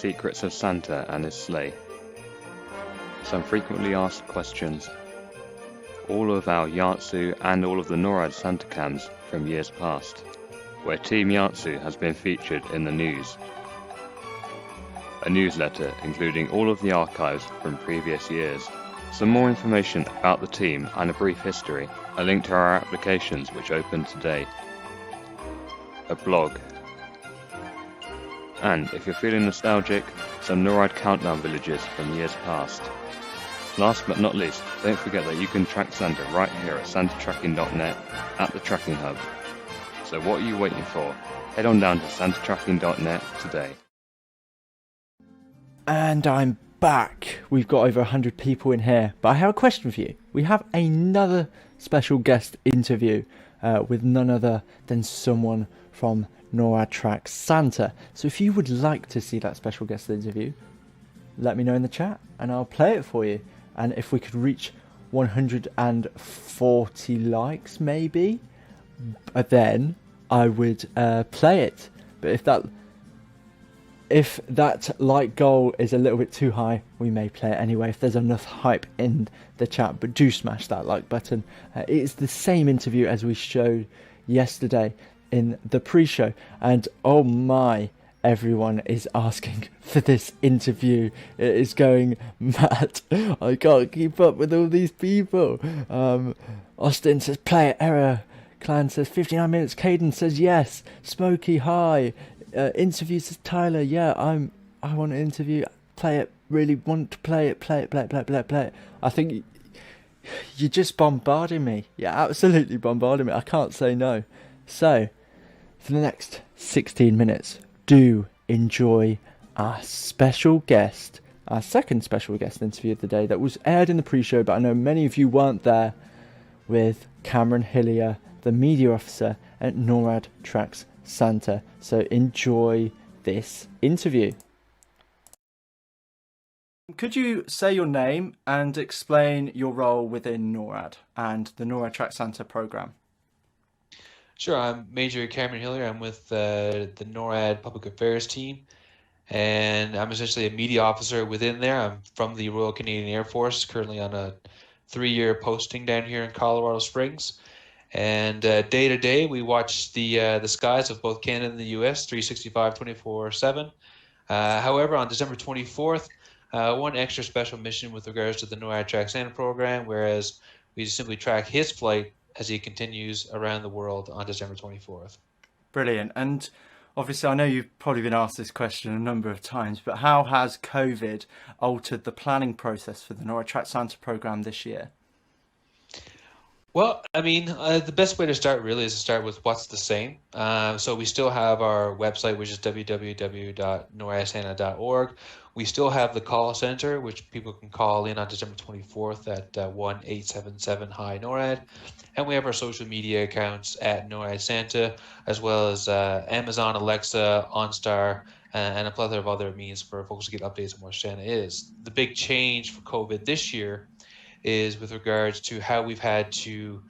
Secrets of Santa and his sleigh. Some frequently asked questions. All of our YANTSU and all of the NORAD Santa cams from years past, where Team YANTSU has been featured in the news. A newsletter including all of the archives from previous years. Some more information about the team and a brief history. A link to our applications which opened today. A blog. And, if you're feeling nostalgic, some NORAD countdown villages from years past. Last but not least, don't forget that you can track Santa right here at santatracking.net at the Tracking Hub. So what are you waiting for? Head on down to santatracking.net today. And I'm back. We've got over 100 people in here, but I have a question for you. We have another special guest interview with none other than someone from NORAD TrackingSanta. So if you would like to see that special guest interview, let me know in the chat and I'll play it for you. And if we could reach 140 likes maybe, then I would play it. But if that like goal is a little bit too high, we may play it anyway if there's enough hype in the chat. But do smash that like button. It is the same interview as we showed yesterday in the pre-show, and oh my, everyone is asking for this interview. It is going mad. I can't keep up with all these people. Austin says play it, error. Clan says 59 minutes. Caden says yes. Smokey, hi. Interview says Tyler, yeah, I want an interview. Play it, really want to play it. Play it. I think you're just bombarding me. You're absolutely bombarding me. I can't say no. So for the next 16 minutes, do enjoy our special guest, our second special guest interview of the day that was aired in the pre-show, but I know many of you weren't there, with Cameron Hillier, the media officer at NORAD TrackingSanta. So enjoy this interview. Could you say your name and explain your role within NORAD and the NORAD TrackingSanta program? Sure, I'm Major Cameron Hillier. I'm with the NORAD Public Affairs team, and I'm essentially a media officer within there. I'm from the Royal Canadian Air Force, currently on a 3-year posting down here in Colorado Springs. And day to day, we watch the skies of both Canada and the U.S. 365, 24/7. However, on December 24th, one extra special mission with regards to the NORAD TrackingSanta program, whereas we simply track his flight as he continues around the world on December 24th. Brilliant. And obviously, I know you've probably been asked this question a number of times, but how has COVID altered the planning process for the NORAD TrackingSanta program this year? Well, I mean, the best way to start really is to start with what's the same. So we still have our website, which is www.noradsanta.org. We still have the call center, which people can call in on December 24th at 1-877-HI-NORAD. And we have our social media accounts at NORAD Santa, as well as Amazon, Alexa, OnStar, and a plethora of other means for folks to get updates on where Santa is. The big change for COVID this year is with regards to how we've had to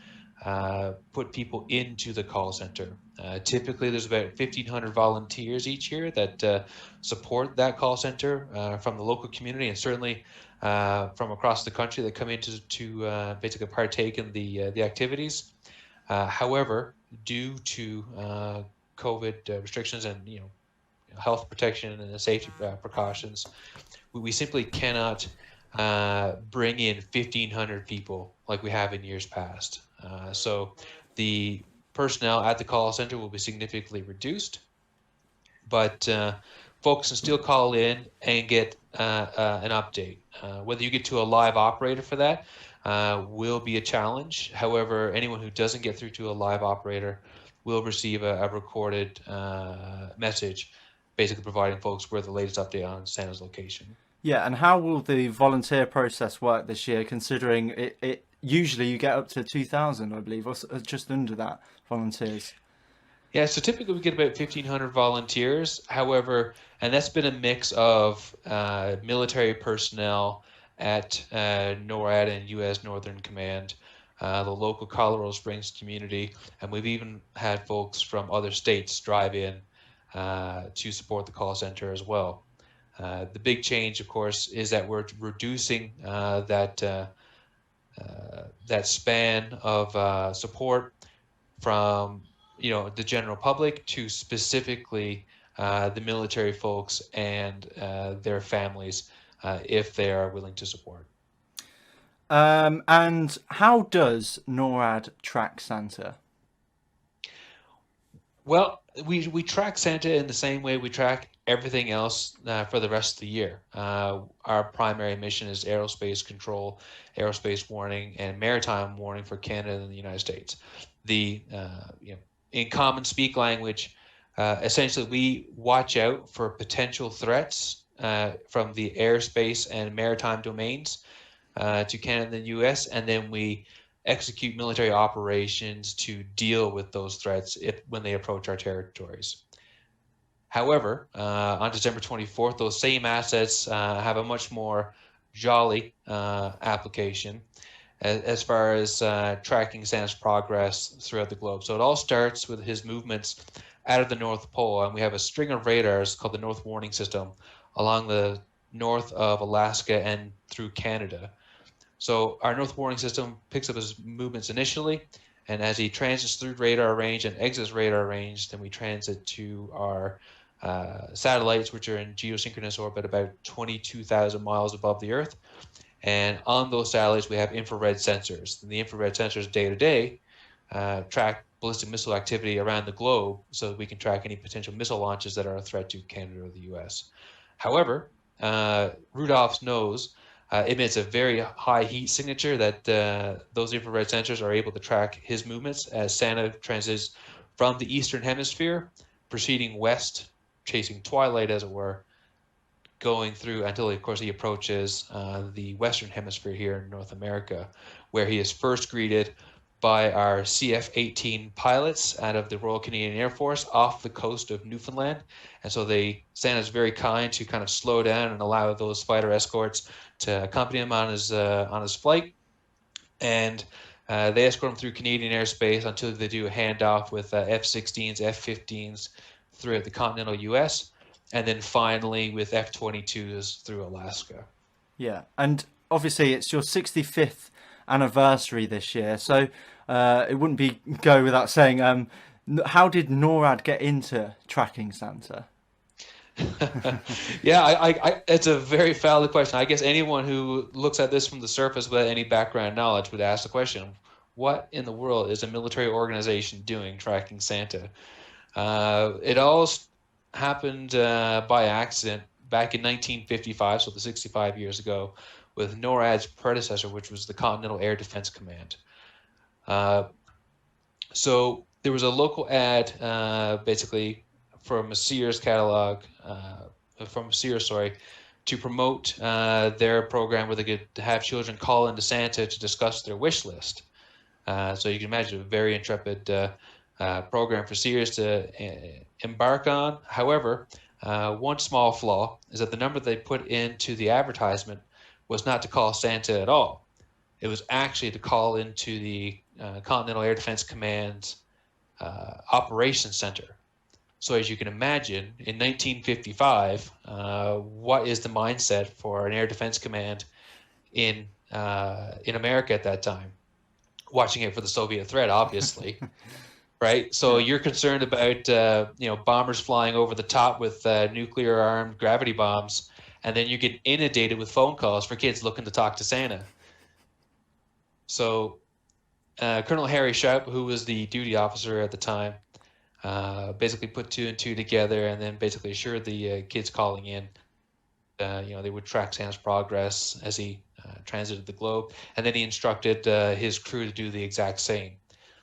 put people into the call center. Typically, there's about 1,500 volunteers each year that support that call center from the local community, and certainly from across the country that come in to basically partake in the activities. However, due to COVID restrictions and health protection and safety precautions, we simply cannot bring in 1,500 people like we have in years past. So the personnel at the call center will be significantly reduced, but folks can still call in and get an update. Whether you get to a live operator for that will be a challenge. However, anyone who doesn't get through to a live operator will receive a recorded message, basically providing folks with the latest update on Santa's location. Yeah, and how will the volunteer process work this year, considering it usually you get up to 2,000, I believe, or just under that, volunteers? Yeah, so typically we get about 1,500 volunteers. However, and that's been a mix of military personnel at NORAD and U.S. Northern Command, the local Colorado Springs community, and we've even had folks from other states drive in to support the call center as well. The big change, of course, is that we're reducing that span of support from the general public to specifically the military folks and their families, if they are willing to support. And how does NORAD track Santa? Well, we track Santa in the same way we track everything else for the rest of the year. Our primary mission is aerospace control, aerospace warning, and maritime warning for Canada and the United States. In common speak language, essentially we watch out for potential threats from the airspace and maritime domains to Canada and the U.S., and then we execute military operations to deal with those threats when they approach our territories. However, on December 24th, those same assets have a much more jolly application as far as tracking Santa's progress throughout the globe. So it all starts with his movements out of the North Pole, and we have a string of radars called the North Warning System along the north of Alaska and through Canada. So our North Warning System picks up his movements initially, and as he transits through radar range and exits radar range, then we transit to our satellites, which are in geosynchronous orbit about 22,000 miles above the Earth. And on those satellites, we have infrared sensors. And the infrared sensors day to day track ballistic missile activity around the globe so that we can track any potential missile launches that are a threat to Canada or the US. However, Rudolph's nose emits a very high heat signature that those infrared sensors are able to track his movements as Santa transits from the eastern hemisphere, proceeding west, chasing twilight as it were, going through until, of course, he approaches the western hemisphere here in North America, where he is first greeted by our CF-18 pilots out of the Royal Canadian Air Force off the coast of Newfoundland. And so Santa's very kind to kind of slow down and allow those fighter escorts to accompany him on his flight. And they escort him through Canadian airspace until they do a handoff with F-16s, F-15s throughout the continental U.S., and then finally with F-22s through Alaska. Yeah, and obviously it's your 65th anniversary this year, so it wouldn't go without saying, how did NORAD get into tracking Santa? Yeah, it's a very valid question. I guess anyone who looks at this from the surface without any background knowledge would ask the question, what in the world is a military organization doing tracking Santa? It all happened by accident back in 1955, so the 65 years ago, with NORAD's predecessor, which was the Continental Air Defense Command. So there was a local ad, basically from a Sears catalog, to promote their program where they could have children call into Santa to discuss their wish list. So you can imagine a very intrepid program for Sears to embark on. However, one small flaw is that the number they put into the advertisement was not to call Santa at all. It was actually to call into the Continental Air Defense Command's Operations Center. So as you can imagine, in 1955, what is the mindset for an Air Defense Command in America at that time? Watching it for the Soviet threat, obviously. Right, so you're concerned about bombers flying over the top with nuclear-armed gravity bombs, and then you get inundated with phone calls for kids looking to talk to Santa. So Colonel Harry Sharp, who was the duty officer at the time, basically put two and two together, and then basically assured the kids calling in, they would track Santa's progress as he transited the globe, and then he instructed his crew to do the exact same.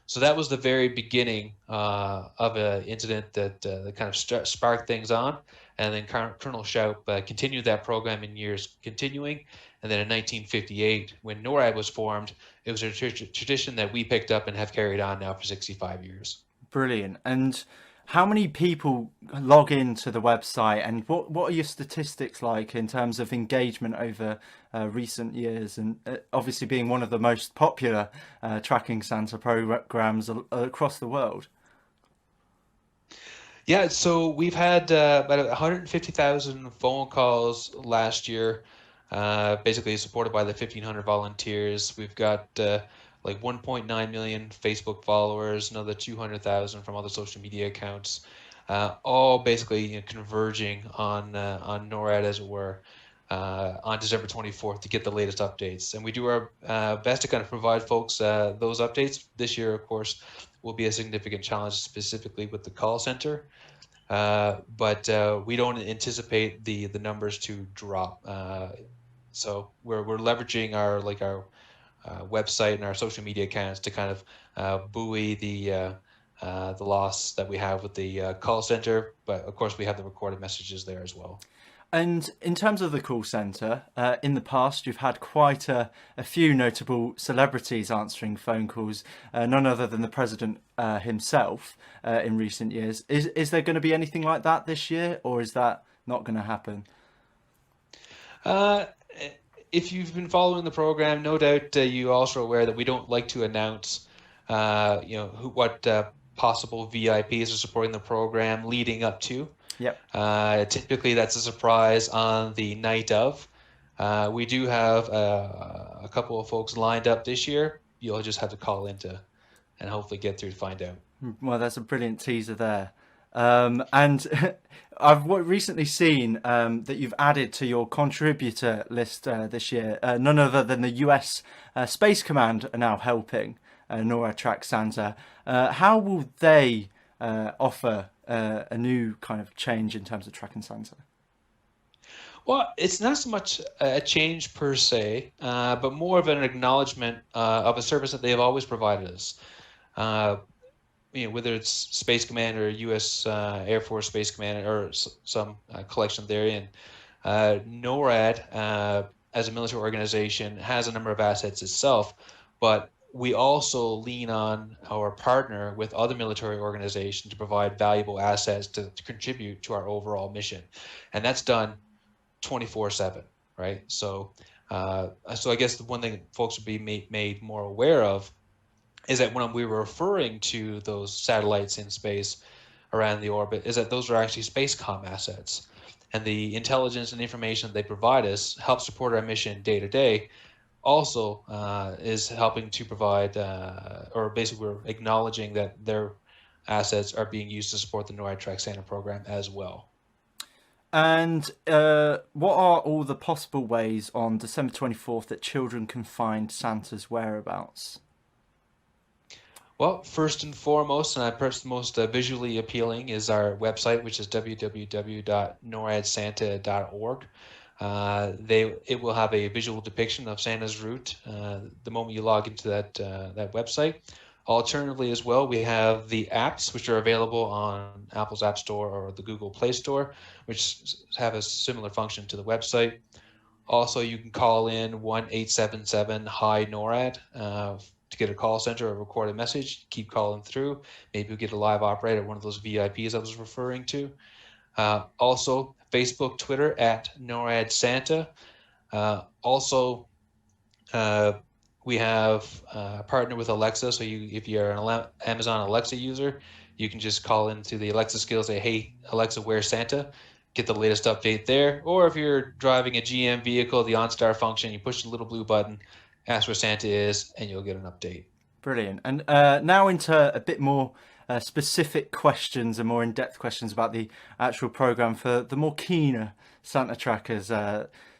So that was the very beginning of an incident that kind of sparked things on. And then Colonel Sharp continued that program in years continuing. And then in 1958, when NORAD was formed, it was a tradition that we picked up and have carried on now for 65 years. Brilliant. And how many people log into the website, and what are your statistics like in terms of engagement over recent years, and obviously being one of the most popular tracking Santa programs across the world? Yeah, so we've had about 150,000 phone calls last year, basically supported by the 1,500 volunteers. We've got like 1.9 million Facebook followers, another 200,000 from other social media accounts, all basically, you know, converging on NORAD, as it were, on December 24th to get the latest updates. And we do our best to kind of provide folks those updates. This year, of course, will be a significant challenge, specifically with the call center. But we don't anticipate the numbers to drop. So we're leveraging our website and our social media accounts to kind of buoy the loss that we have with the call center. But of course, we have the recorded messages there as well. And in terms of the call centre, in the past you've had quite a few notable celebrities answering phone calls, none other than the president himself in recent years. Is there going to be anything like that this year, or is that not going to happen? Uh, if you've been following the program, no doubt you also are aware that we don't like to announce, what possible VIPs are supporting the program leading up to. Yep. Typically, that's a surprise on the night of. We do have a couple of folks lined up this year. You'll just have to call in to and hopefully get through to find out. Well, that's a brilliant teaser there. And I've recently seen that you've added to your contributor list this year. None other than the US Space Command are now helping NORAD TrackingSanta. How will they offer a new kind of change in terms of TrackingSanta? Well, it's not so much a change per se, but more of an acknowledgement of a service that they have always provided us. Whether it's Space Command or U.S. Air Force Space Command or some collection therein, NORAD, as a military organization, has a number of assets itself, but we also lean on our partner with other military organizations to provide valuable assets to contribute to our overall mission, and that's done 24/7, right? So I guess the one thing folks would be made more aware of is that when we were referring to those satellites in space around the orbit, is that those are actually spacecom assets. And the intelligence and information they provide us helps support our mission day to day. Also, is helping to provide, or basically, we're acknowledging that their assets are being used to support the NORAD TrackingSanta program as well. And what are all the possible ways on December 24th that children can find Santa's whereabouts? Well, first and foremost, and perhaps the most visually appealing, is our website, which is www.noradsanta.org. It will have a visual depiction of Santa's route the moment you log into that website. Alternatively, as well, we have the apps, which are available on Apple's App Store or the Google Play Store, which have a similar function to the website. Also, you can call in 1-877-HI-NORAD to get a call center or record a message. Keep calling through. Maybe you'll get a live operator, one of those VIPs I was referring to. Also, Facebook, Twitter at NORAD Santa. Also, we have partnered with Alexa. So if you're an Amazon Alexa user, you can just call into the Alexa skills, say, "Hey, Alexa, where's Santa?" Get the latest update there. Or if you're driving a GM vehicle, the OnStar function, you push the little blue button, ask where Santa is, and you'll get an update. Brilliant. And now into a bit more specific questions and more in-depth questions about the actual program for the more keener Santa trackers.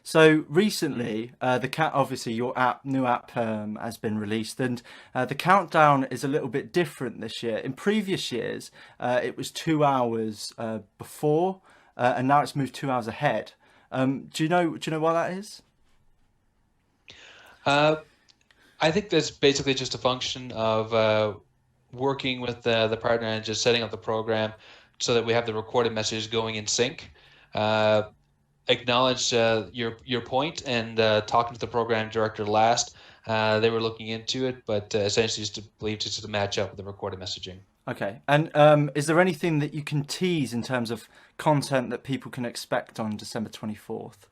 So recently, obviously your new app has been released, and the countdown is a little bit different this year. In previous years, it was 2 hours before, and now it's moved 2 hours ahead. Do you know why that is? I think that's basically just a function of working with the partner and just setting up the program so that we have the recorded messages going in sync. Acknowledge your point, and talking to the program director last, they were looking into it, but essentially just to match up with the recorded messaging. Okay. And is there anything that you can tease in terms of content that people can expect on December 24th?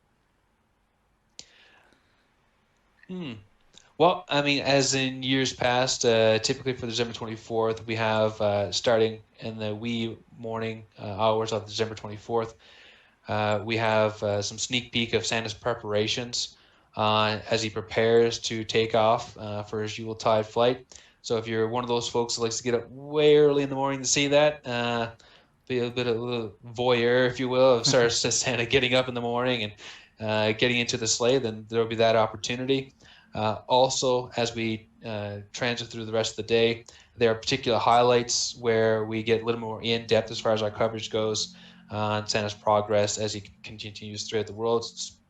Well, I mean, as in years past, typically for December 24th, we have starting in the wee morning hours of December 24th, we have some sneak peek of Santa's preparations as he prepares to take off for his Yuletide flight. So if you're one of those folks that likes to get up way early in the morning to see that, be a bit of a little voyeur, if you will, of Santa getting up in the morning and getting into the sleigh, then there'll be that opportunity. Also, as we transit through the rest of the day, there are particular highlights where we get a little more in depth as far as our coverage goes on Santa's progress as he continues throughout the world,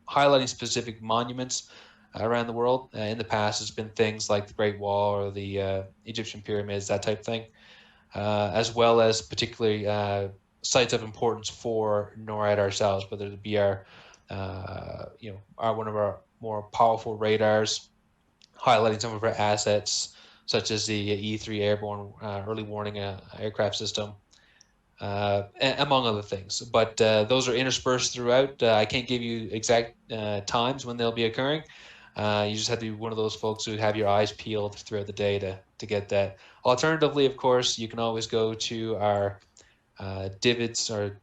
highlighting specific monuments around the world. In the past, it's been things like the Great Wall or the Egyptian pyramids, that type of thing, as well as particularly sites of importance for NORAD ourselves, whether it be our, one of our more powerful radars, highlighting some of our assets, such as the E-3 airborne early warning aircraft system, among other things. But those are interspersed throughout. I can't give you exact times when they'll be occurring. You just have to be one of those folks who have your eyes peeled throughout the day to get that. Alternatively, of course, you can always go to our Divots or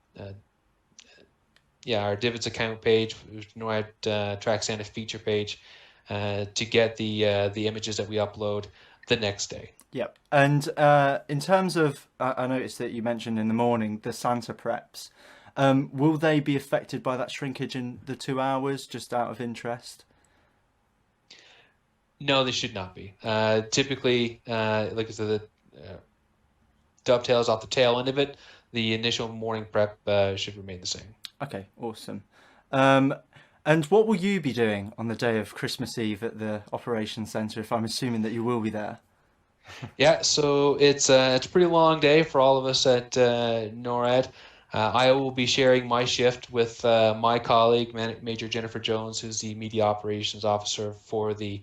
our Divots account page, NORAD TrackingSanta feature page, to get the images that we upload the next day. Yep. And in terms of, I noticed that you mentioned in the morning the Santa preps. Will they be affected by that shrinkage in the 2 hours, just out of interest? No, they should not be. Typically, like I said, the dovetails off the tail end of it. The initial morning prep should remain the same. Okay, awesome. And what will you be doing on the day of Christmas Eve at the Operations Centre, if I'm assuming that you will be there? Yeah, so it's a pretty long day for all of us at NORAD. I will be sharing my shift with my colleague, Major Jennifer Jones, who's the Media Operations Officer for the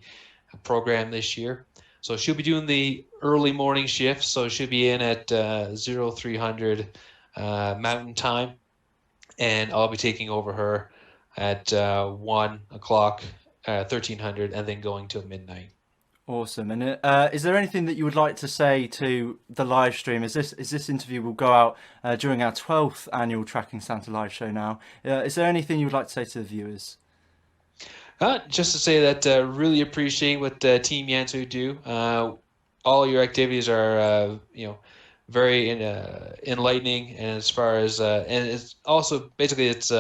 program this year. So she'll be doing the early morning shift, so she'll be in at 0300 Mountain Time, and I'll be taking over her at 1 o'clock, 1300, and then going till midnight. Awesome. And is there anything that you would like to say to the live stream? Is this interview will go out during our 12th annual Tracking Santa live show now? Is there anything you would like to say to the viewers? Just to say that really appreciate what Team YANTSU do. All your activities are very enlightening, and as far as and it's also basically it's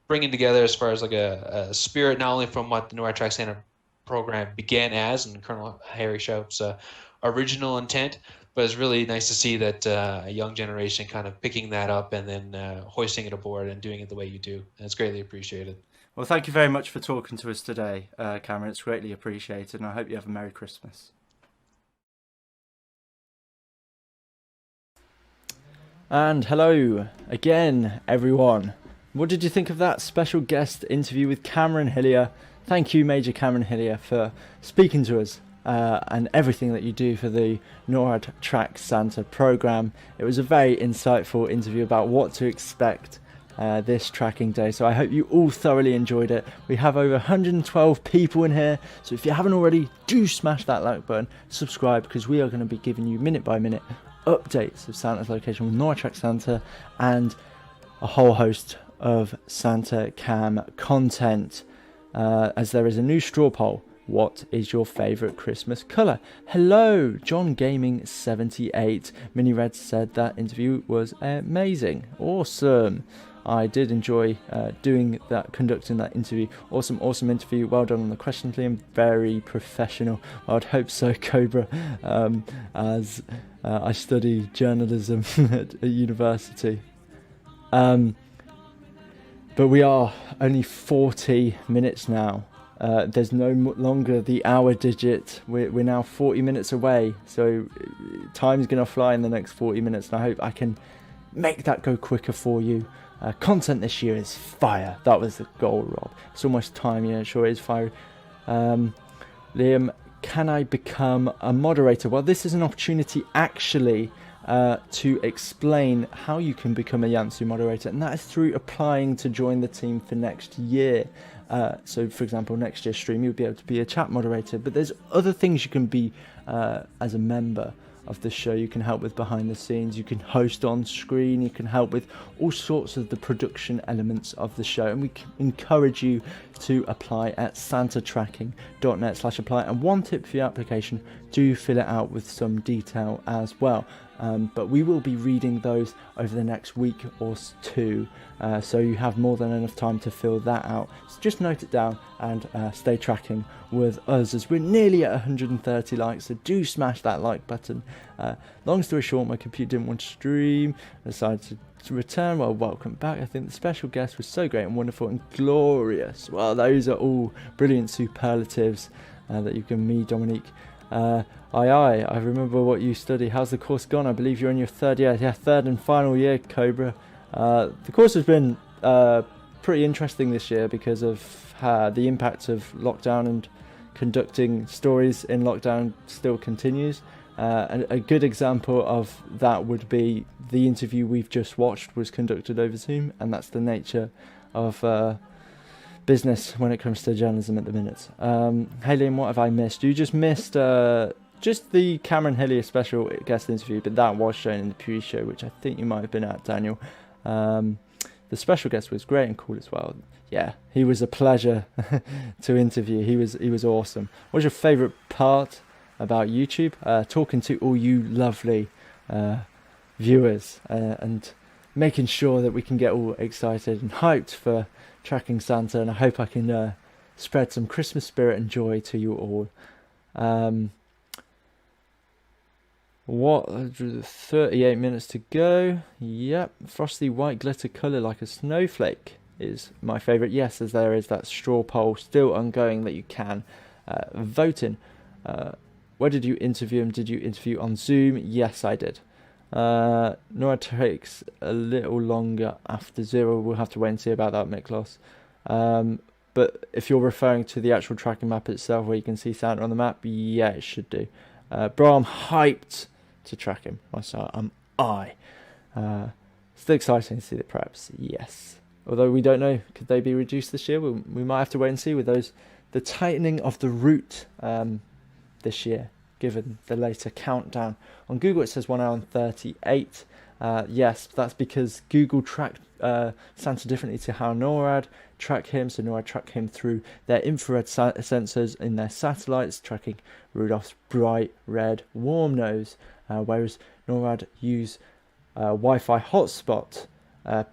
bringing together as far as like a spirit, not only from what the NORAD TrackingSanta program began as and Colonel Harry Shoup's original intent, but it's really nice to see that a young generation kind of picking that up and then hoisting it aboard and doing it the way you do. And it's greatly appreciated. Well, thank you very much for talking to us today, Cameron. It's greatly appreciated, and I hope you have a Merry Christmas. And hello again, everyone. What did you think of that special guest interview with Cameron Hillier? Thank you, Major Cameron Hillier, for speaking to us and everything that you do for the NORAD TrackingSanta program. It was a very insightful interview about what to expect this tracking day, so I hope you all thoroughly enjoyed it. We have over 112 people in here, so if you haven't already, do smash that like button, subscribe, because we are going to be giving you minute by minute updates of Santa's location with NORAD TrackingSanta and a whole host of Santa Cam content. As there is a new straw poll. What is your favourite Christmas colour? Hello, John Gaming 78. Mini Red said that interview was amazing. Awesome. I did enjoy conducting that interview. Awesome interview. Well done on the questions, Liam. Very professional. I'd hope so, Cobra, as I study journalism at a university. But we are only 40 minutes now. There's no longer the hour digit. We're now 40 minutes away. So time's going to fly in the next 40 minutes. And I hope I can make that go quicker for you. Content this year is fire. That was the goal, Rob. It's almost time. Yeah, sure it is fire. Liam, can I become a moderator? Well, this is an opportunity actually to explain how you can become a YANTSU moderator, and that is through applying to join the team for next year. So for example, next year's stream you'll be able to be a chat moderator, but there's other things you can be as a member of the show. You can help with behind the scenes, you can host on screen, you can help with all sorts of the production elements of the show, and we encourage you to apply at santatracking.net/apply. And one tip for your application, do fill it out with some detail as well, but we will be reading those over the next week or two, so you have more than enough time to fill that out. So just note it down and stay tracking with us, as we're nearly at 130 likes, so do smash that like button. Long story short, my computer didn't want to stream, I decided to return. Well, welcome back. I think the special guest was so great and wonderful and glorious. Well, those are all brilliant superlatives that you've given me, Dominique. I remember what you study. How's the course gone? I believe you're in your third year. Yeah, third and final year, Cobra. The course has been pretty interesting this year because of the impact of lockdown, and conducting stories in lockdown still continues. And a good example of that would be the interview we've just watched was conducted over Zoom, and that's the nature of business when it comes to journalism at the minute. Hey Liam, what have I missed? You just missed just the Cameron Hillier special guest interview, but that was shown in the pre-show, which I think you might have been at, Daniel. The special guest was great and cool as well. Yeah, he was a pleasure to interview. He was awesome. What's your favourite part about YouTube? Talking to all you lovely viewers and making sure that we can get all excited and hyped for Tracking Santa, and I hope I can spread some Christmas spirit and joy to you all. 38 minutes to go. Yep, frosty white glitter colour like a snowflake is my favourite. Yes, as there is that straw poll still ongoing that you can vote in. Where did you interview him? Did you interview on Zoom? Yes, I did. Nora takes a little longer after 0. We'll have to wait and see about that, Miklos. But if you're referring to the actual tracking map itself, where you can see Santa on the map, yeah, it should do. Bro, I'm hyped to track him. Still exciting to see the preps, yes. Although we don't know, could they be reduced this year? We might have to wait and see with the tightening of the route this year, given the later countdown. On Google it says 1 hour and 38. Yes, that's because Google tracked Santa differently to how NORAD track him. So NORAD track him through their infrared sensors in their satellites, tracking Rudolph's bright red warm nose, whereas NORAD use Wi-Fi hotspot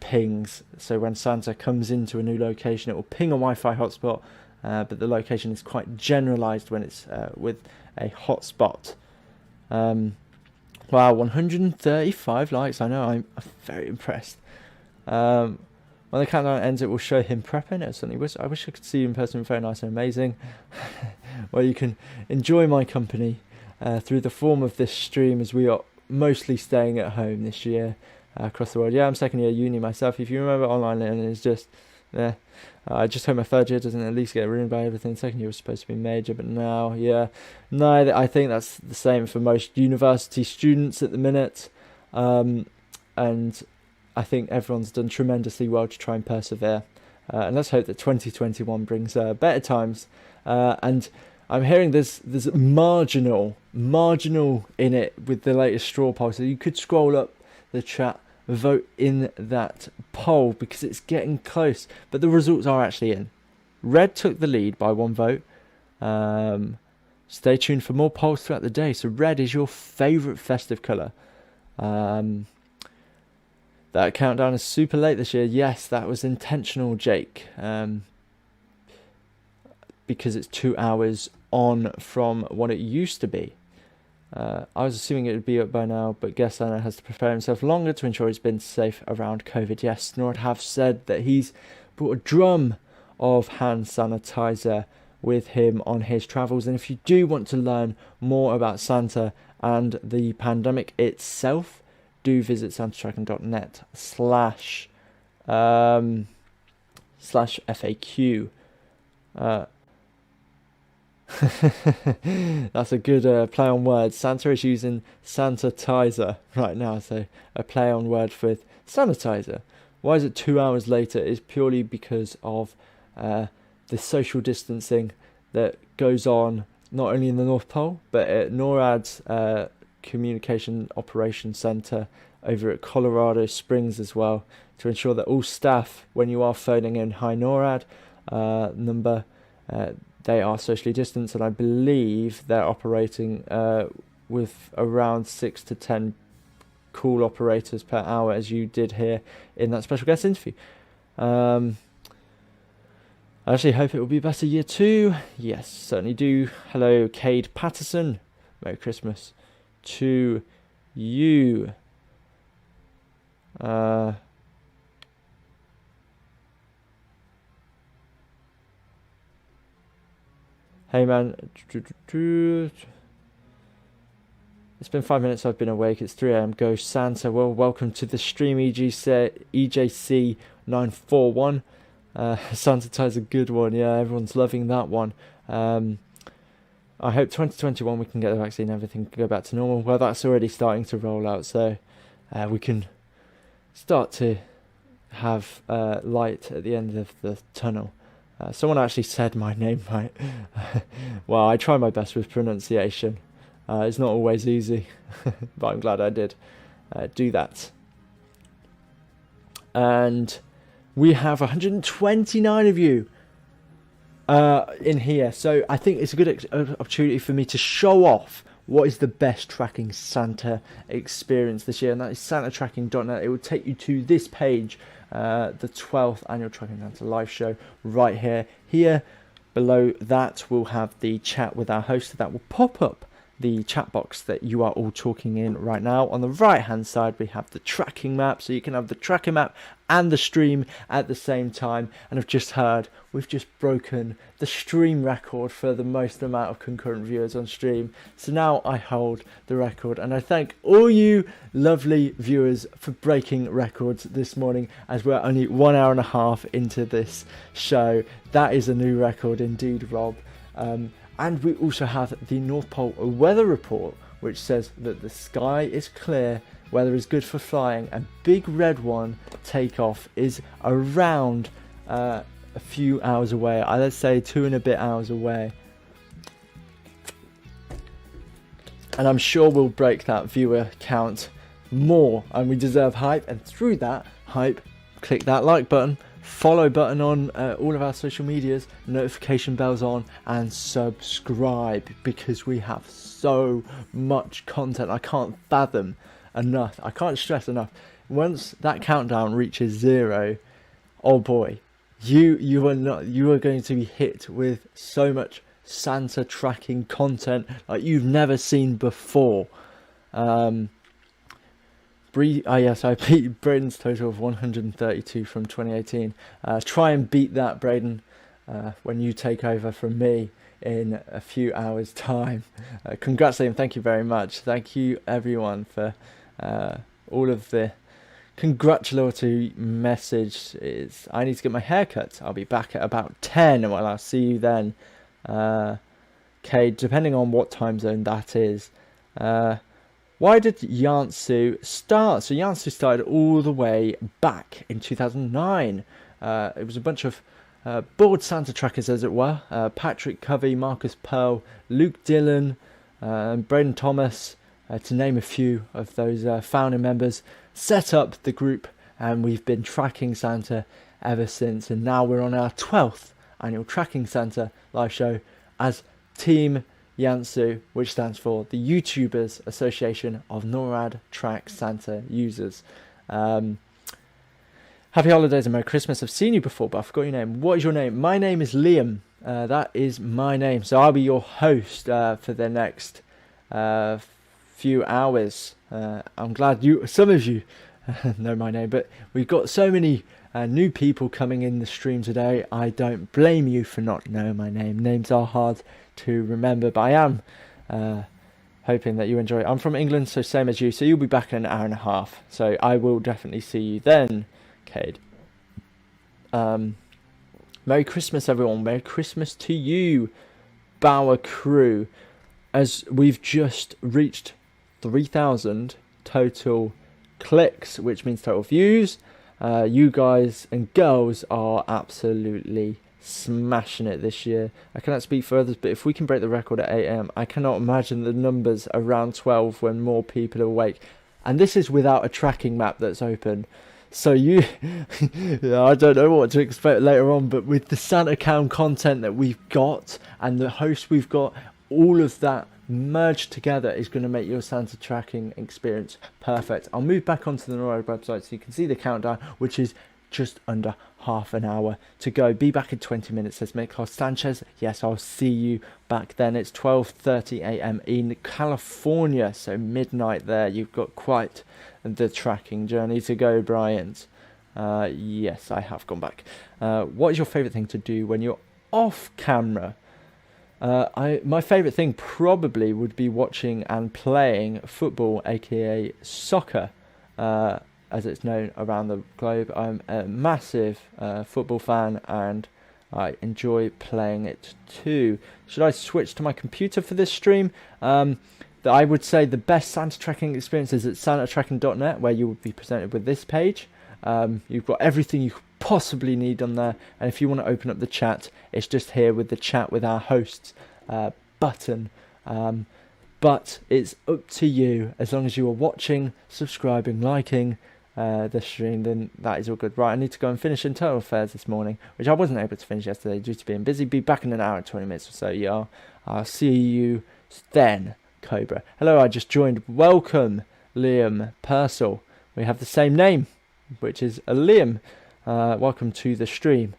pings. So when Santa comes into a new location, it will ping a Wi-Fi hotspot, but the location is quite generalized when it's with a hotspot. Wow, 135 likes. I know, I'm very impressed. When the countdown ends, it will show him prepping. I wish I could see you in person. Very nice and amazing. Well, you can enjoy my company through the form of this stream, as we are mostly staying at home this year across the world. Yeah, I'm second year uni myself. If you remember, online learning is just I just hope my third year doesn't at least get ruined by everything. Second year was supposed to be major, but now, yeah, no, I think that's the same for most university students at the minute, and I think everyone's done tremendously well to try and persevere, and let's hope that 2021 brings better times. And I'm hearing there's marginal in it with the latest straw poll, so you could scroll up the chat, vote in that poll, because it's getting close, but the results are actually in. Red took the lead by 1 vote. Stay tuned for more polls throughout the day. So red is your favourite festive colour. That countdown is super late this year. Yes, that was intentional, Jake, because it's 2 hours on from what it used to be. I was assuming it would be up by now, but guess Santa has to prepare himself longer to ensure he's been safe around COVID. Yes, Nord have said that he's brought a drum of hand sanitizer with him on his travels. And if you do want to learn more about Santa and the pandemic itself, do visit santatracking.net slash FAQ. That's a good play on words. Santa is using sanitizer right now, so a play on word with sanitizer. Why is it 2 hours later? Is purely because of the social distancing that goes on not only in the North Pole, but at NORAD's Communication Operations Center over at Colorado Springs as well, to ensure that all staff, when you are phoning in high NORAD number, they are socially distanced, and I believe they're operating with around 6 to 10 call operators per hour, as you did hear in that special guest interview. I actually hope it will be a better year too. Yes, certainly do. Hello, Cade Patterson. Merry Christmas to you. Hey man, it's been 5 minutes I've been awake. It's 3 AM. Go Santa. Well, welcome to the stream, EJC 941. Santa Tie's a good one. Yeah, everyone's loving that one. I hope 2021 we can get the vaccine, everything can go back to normal. Well, that's already starting to roll out, so we can start to have light at the end of the tunnel. Someone actually said my name right. Well, I try my best with pronunciation. It's not always easy, but I'm glad I did do that. And we have 129 of you in here, so I think it's a good opportunity for me to show off what is the best Tracking Santa experience this year, and that is santatracking.net. It will take you to this page, the 12th annual Tracking Santa live show right here. Here below that we'll have the chat with our host that will pop up the chat box that you are all talking in right now. On the right hand side we have the tracking map, so you can have the tracking map and the stream at the same time. And I've just heard we've just broken the stream record for the most amount of concurrent viewers on stream, so now I hold the record, and I thank all you lovely viewers for breaking records this morning, as we're only 1 hour and a half into this show. That is a new record indeed, Rob. And we also have the North Pole weather report, which says that the sky is clear, weather is good for flying, and big red one takeoff is around a few hours away. Let's say 2 and a bit hours away. And I'm sure we'll break that viewer count more, and we deserve hype. And through that hype, click that like button, follow button on all of our social medias, notification bells on, and subscribe, because we have so much content. I can't fathom enough. I can't stress enough. Once that countdown reaches 0, oh boy, you are going to be hit with so much Santa tracking content like you've never seen before. Yes, I beat Braden's total of 132 from 2018. Try and beat that, Braden, when you take over from me in a few hours' time. Congrats, Liam. Thank you very much. Thank you, everyone, for all of the congratulatory messages. I need to get my hair cut. I'll be back at about 10. Well, I'll see you then. Okay, depending on what time zone that is. Why did YANTSU start? So YANTSU started all the way back in 2009. It was a bunch of board Santa trackers, as it were. Patrick Covey, Marcus Pearl, Luke Dillon, and Braden Thomas, to name a few of those founding members, set up the group, and we've been tracking Santa ever since. And now we're on our 12th annual Tracking Santa live show as Team YANTSU, which stands for the YouTubers Association of NORAD Track Santa Users. Happy holidays and Merry Christmas. I've seen you before, but I forgot your name. What is your name? My name is Liam. That is my name. So I'll be your host for the next few hours. I'm glad some of you know my name, but we've got so many new people coming in the stream today. I don't blame you for not knowing my name. Names are hard to remember, but I am hoping that you enjoy it. I'm from England, so same as you, so you'll be back in an hour and a half, so I will definitely see you then, Cade. Merry Christmas, everyone. Merry Christmas to you, Bauer crew, as we've just reached 3,000 total clicks, which means total views. You guys and girls are absolutely smashing it this year. I cannot speak for others, but if we can break the record at 8 a.m, I cannot imagine the numbers around 12 when more people are awake. And this is without a tracking map that's open. So I don't know what to expect later on, but with the Santa Cam content that we've got and the hosts we've got, all of that merged together is going to make your Santa tracking experience perfect. I'll move back onto the NORAD website so you can see the countdown, which is just under half an hour to go. Be back in 20 minutes, says Miklos Sanchez. Yes, I'll see you back then. It's 12:30 a.m. in California, so midnight there. You've got quite the tracking journey to go, Bryant. Yes, I have gone back. What is your favourite thing to do when you're off camera? My favourite thing probably would be watching and playing football, aka soccer, as it's known around the globe. I'm a massive football fan and I enjoy playing it too. Should I switch to my computer for this stream? I would say the best Santa tracking experience is at santatracking.net, where you would be presented with this page. You've got everything you could possibly need on there, and if you want to open up the chat, it's just here with the chat with our hosts button. But it's up to you. As long as you are watching, subscribing, liking the stream, then that is all good. Right, I need to go and finish internal affairs this morning, which I wasn't able to finish yesterday due to being busy. Be back in an hour and 20 minutes or so, y'all. I'll see you then, Cobra. Hello, I just joined. Welcome, Liam Purcell. We have the same name, which is Liam. Welcome to the stream.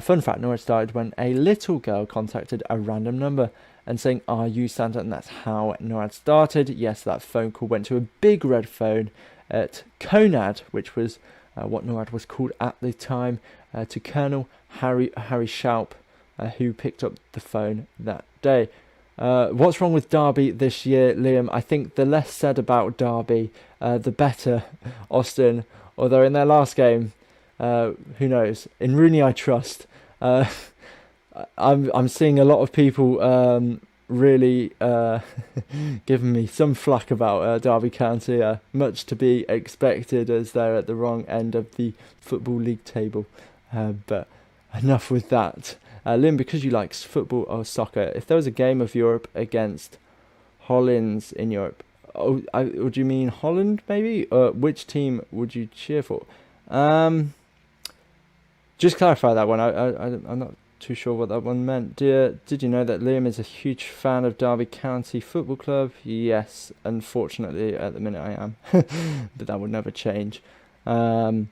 Fun fact, Nora started when a little girl contacted a random number and saying, "Are you Santa?" And that's how NORAD started. Yes, that phone call went to a big red phone at CONAD, which was what NORAD was called at the time, to Colonel Harry Shaup, who picked up the phone that day. What's wrong with Derby this year, Liam? I think the less said about Derby, the better, Austin. Although in their last game, who knows? In Rooney, I trust. I'm seeing a lot of people really giving me some flack about Derby County. Much to be expected, as they're at the wrong end of the Football League table. But enough with that. Lynn, because you like football or soccer, if there was a game of Europe against Hollands in Europe, would you mean Holland maybe? Which team would you cheer for? Just clarify that one. I'm not too sure what that one meant. Did you know that Liam is a huge fan of Derby County Football Club? Yes, unfortunately at the minute I am, but that would never change. My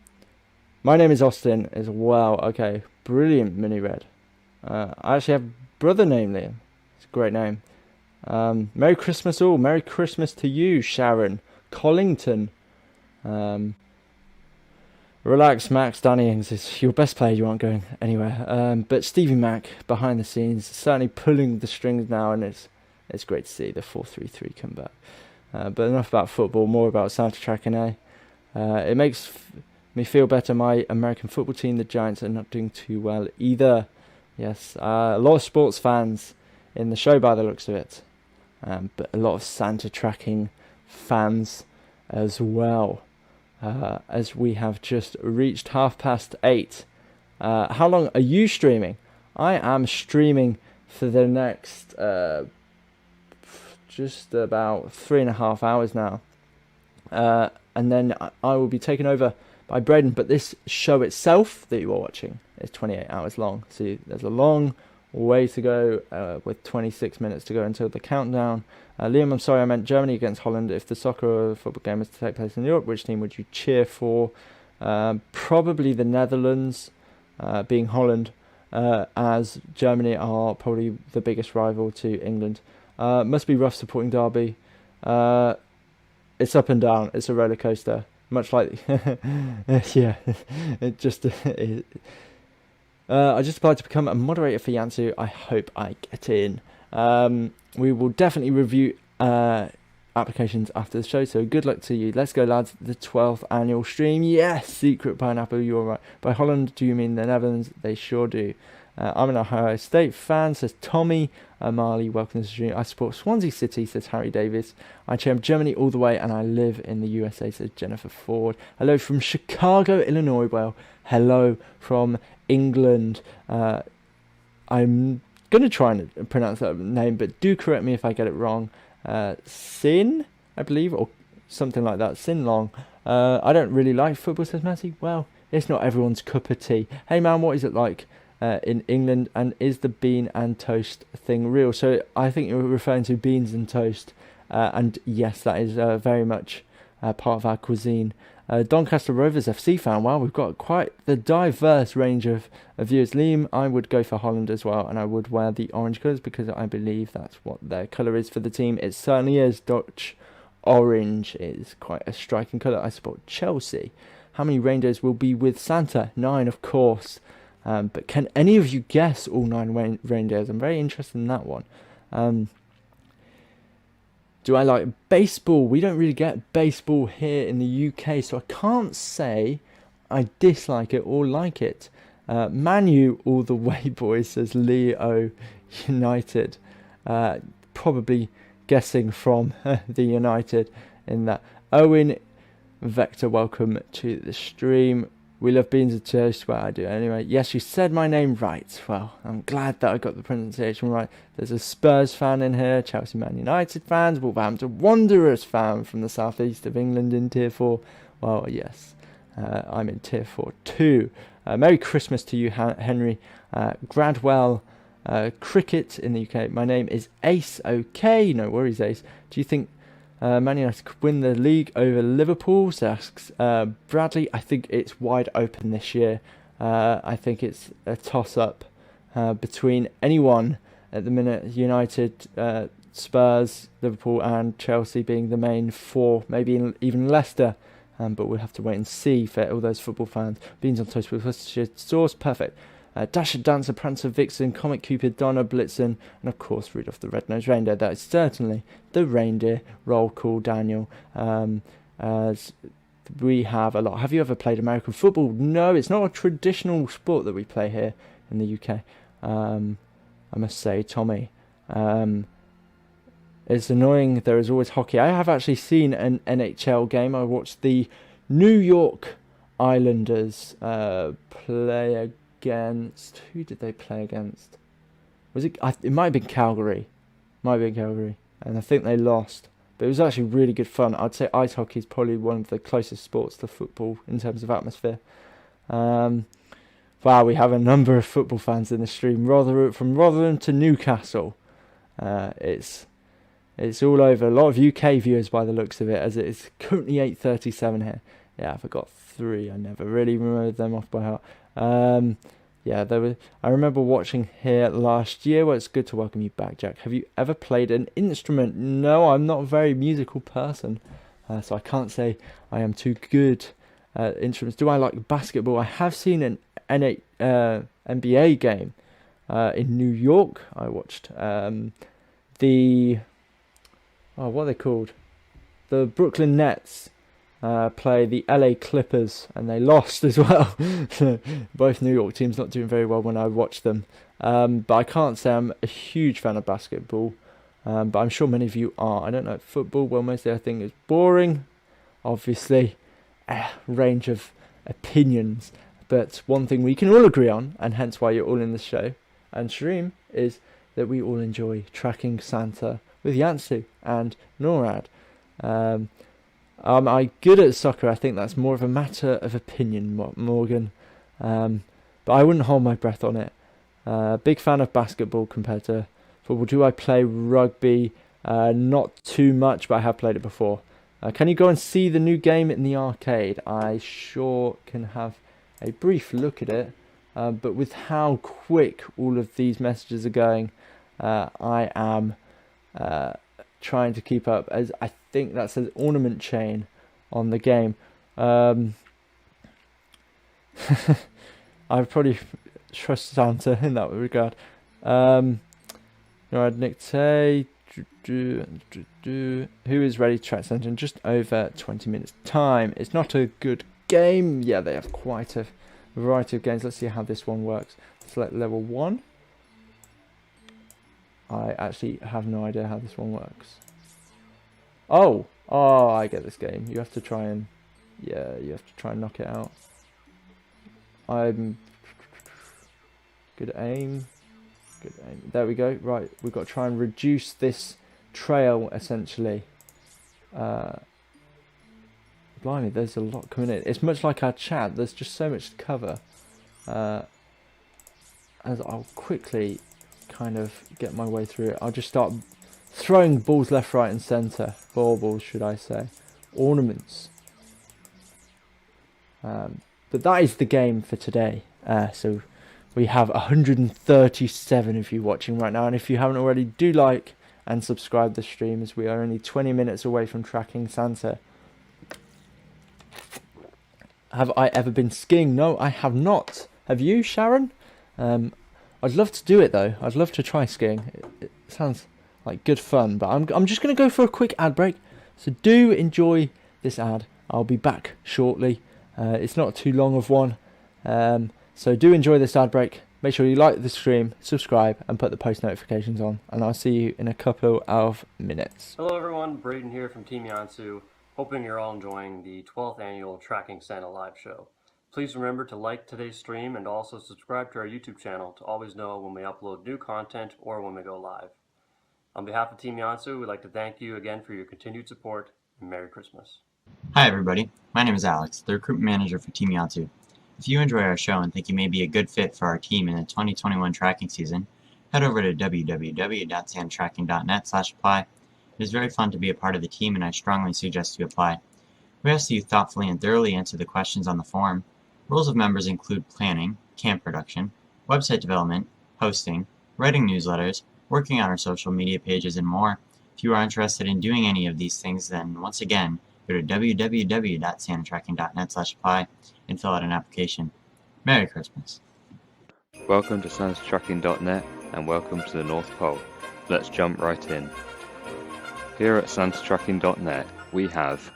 name is Austin as well. Okay, brilliant, Mini Red. I actually have a brother named Liam. It's a great name. Merry Christmas all. Merry Christmas to you, Sharon Collington. Relax, Max. Danny Ings is your best player. You aren't going anywhere. But Stevie Mac behind the scenes, certainly pulling the strings now, and it's great to see the 4-3-3 come back. But enough about football. More about Santa tracking. It makes me feel better. My American football team, the Giants, are not doing too well either. Yes, a lot of sports fans in the show by the looks of it, but a lot of Santa tracking fans as well. As we have just reached 8:30. How long are you streaming? I am streaming for the next just about 3.5 hours now. And then I will be taken over by Braden. But this show itself that you are watching is 28 hours long. So there's a long way to go with 26 minutes to go until the countdown. Liam, I'm sorry, I meant Germany against Holland. If the soccer or football game is to take place in Europe, which team would you cheer for? Probably the Netherlands, being Holland, as Germany are probably the biggest rival to England. Must be rough supporting Derby. It's up and down. It's a roller coaster, much like yeah. It just. I just applied to become a moderator for YANTSU. I hope I get in. We will definitely review applications after the show, so good luck to you. Let's go, lads. The 12th annual stream. Yes, Secret Pineapple, you're right. By Holland, do you mean the Netherlands? They sure do. I'm an Ohio State fan, says Tommy. Marley, welcome to the stream. I support Swansea City, says Harry Davis. I cheer Germany all the way, and I live in the USA, says Jennifer Ford. Hello from Chicago, Illinois. Well, hello from England. I'm going to try and pronounce that name, but do correct me if I get it wrong. Sin, I believe, or something like that. Sin Long. I don't really like football, says Matty. Well, it's not everyone's cup of tea. Hey man, what is it like in England, and is the bean and toast thing real? So I think you're referring to beans and toast, and yes, that is very much part of our cuisine. Doncaster Rovers FC fan. Wow, we've got quite the diverse range of viewers. Liam, I would go for Holland as well, and I would wear the orange colours because I believe that's what their colour is for the team. It certainly is. Dutch orange is quite a striking colour. I support Chelsea. How many reindeers will be with Santa? 9, of course. But can any of you guess all 9 reindeers? I'm very interested in that one. Do I like baseball? We don't really get baseball here in the UK, so I can't say I dislike it or like it. Manu all the way, boys, says Leo United. Probably guessing from the United in that. Owen Vector, welcome to the stream. We love beans and toast. Well, I do anyway. Yes, you said my name right. Well, I'm glad that I got the pronunciation right. There's a Spurs fan in here, Chelsea Man United fans, Wolverhampton Wanderers fan from the southeast of England in Tier 4. Well, yes, I'm in Tier 4 too. Merry Christmas to you, Henry. Gradwell Cricket in the UK. My name is Ace. Okay, no worries, Ace. Do you think Man United could win the league over Liverpool? So asks Bradley. I think it's wide open this year. I think it's a toss-up between anyone at the minute. United, Spurs, Liverpool and Chelsea being the main 4. Maybe even Leicester. But we'll have to wait and see for all those football fans. Beans on toast with Worcestershire sauce. Perfect. Dasher, Dancer, Prancer, Vixen, Comic Cupid, Donna, Blitzen, and of course Rudolph the Red-Nosed Reindeer. That is certainly the reindeer. Roll call, Daniel. As we have a lot. Have you ever played American football? No, it's not a traditional sport that we play here in the UK. I must say, Tommy. It's annoying. There is always hockey. I have actually seen an NHL game. I watched the New York Islanders play against. Who did they play against? Was it? It might have been Calgary. And I think they lost. But it was actually really good fun. I'd say ice hockey is probably one of the closest sports to football in terms of atmosphere. Wow, we have a number of football fans in the stream. From Rotherham to Newcastle. It's all over. A lot of UK viewers by the looks of it, as it is currently 8:37 here. Yeah, I forgot 3. I never really remembered them off by heart. Yeah, I remember watching here last year. Well, it's good to welcome you back, Jack. Have you ever played an instrument? No, I'm not a very musical person, so I can't say I am too good at instruments. Do I like basketball? I have seen an NBA game in New York. I watched what are they called? The Brooklyn Nets play the LA Clippers, and they lost as well. Both New York teams not doing very well when I watched them. But I can't say I'm a huge fan of basketball. But I'm sure many of you are. I don't know football. Well, mostly I think it's boring. Obviously, range of opinions. But one thing we can all agree on, and hence why you're all in the show and stream, is that we all enjoy tracking Santa with YANTSU and NORAD. Am I good at soccer? I think that's more of a matter of opinion, Morgan. But I wouldn't hold my breath on it. Big fan of basketball compared to football. Do I play rugby? Not too much, but I have played it before. Can you go and see the new game in the arcade? I sure can have a brief look at it. But with how quick all of these messages are going, I am trying to keep up, as I think that says ornament chain on the game. I probably trust Santa in that regard. Alright, Nick Tay, who is ready to track Santa in just over 20 minutes time? It's not a good game. Yeah, they have quite a variety of games. Let's see how this one works. Select level 1. I actually have no idea how this one works. Oh, I get this game. You have to try and, knock it out. I'm good at aim. Good aim. There we go. Right, we've got to try and reduce this trail, essentially. Blimey, there's a lot coming in. It's much like our chat. There's just so much to cover. As I'll quickly kind of get my way through it. I'll just start throwing balls left, right and centre. Baubles, should I say. Ornaments. But that is the game for today. So we have 137 of you watching right now. And if you haven't already, do like and subscribe the stream, as we are only 20 minutes away from tracking Santa. Have I ever been skiing? No, I have not. Have you, Sharon? I'd love to do it though. I'd love to try skiing. It sounds like good fun. But I'm just going to go for a quick ad break. So do enjoy this ad. I'll be back shortly. It's not too long of one. So do enjoy this ad break. Make sure you like the stream, subscribe, and put the post notifications on. And I'll see you in a couple of minutes. Hello everyone, Braden here from Team YANTSU. Hoping you're all enjoying the 12th annual Tracking Santa live show. Please remember to like today's stream and also subscribe to our YouTube channel to always know when we upload new content or when we go live. On behalf of Team YANTSU, we'd like to thank you again for your continued support, and Merry Christmas. Hi everybody, my name is Alex, the recruitment manager for Team YANTSU. If you enjoy our show and think you may be a good fit for our team in the 2021 tracking season, head over to www.santatracking.net/apply. It is very fun to be a part of the team and I strongly suggest you apply. We ask that you thoughtfully and thoroughly answer the questions on the form. Roles of members include planning, camp production, website development, hosting, writing newsletters, working on our social media pages, and more. If you are interested in doing any of these things, then once again, go to www.santatracking.net/apply and fill out an application. Merry Christmas. Welcome to santatracking.net and welcome to the North Pole. Let's jump right in. Here at santatracking.net we have